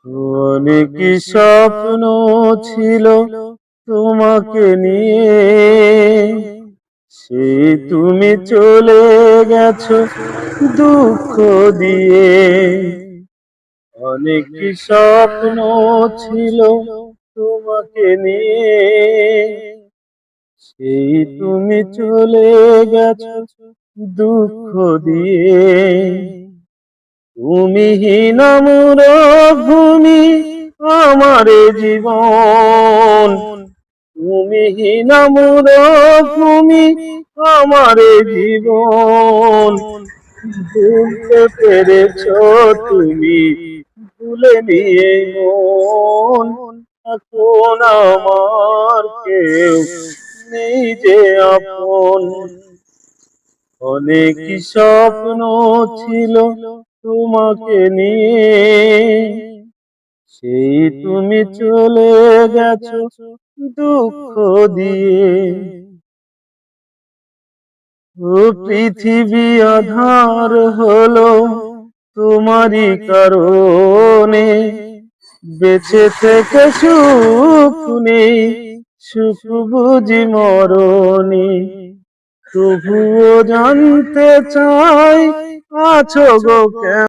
অনেক স্বপ্ন ছিল তোমাকে নিয়ে, সে তুমি চলে গেছো দুঃখ দিয়ে। অনেক স্বপ্ন ছিল তোমাকে নিয়ে, সেই তুমি চলে গেছো দুঃখ দিয়ে। তুমি হীন ভূমি আমার জীবন, তুমি হীন ভূমি আমার জীবন। ভুলতে পেরেছ তুমি, ভুলে নিয়ে মন। এখন আমার কেউ নেই যে আপন। অনেক স্বপ্ন ছিল তোমাকে নিয়ে, সেই তুমি চলে গেছো দুঃখ দিয়ে। ও পৃথিবী আধার হলো তোমারই কারণে, বেঁচে থেকে সুখ নেই, সুখ বুঝি মরণে। তবুও জানতে চাই আছো গো কেমন।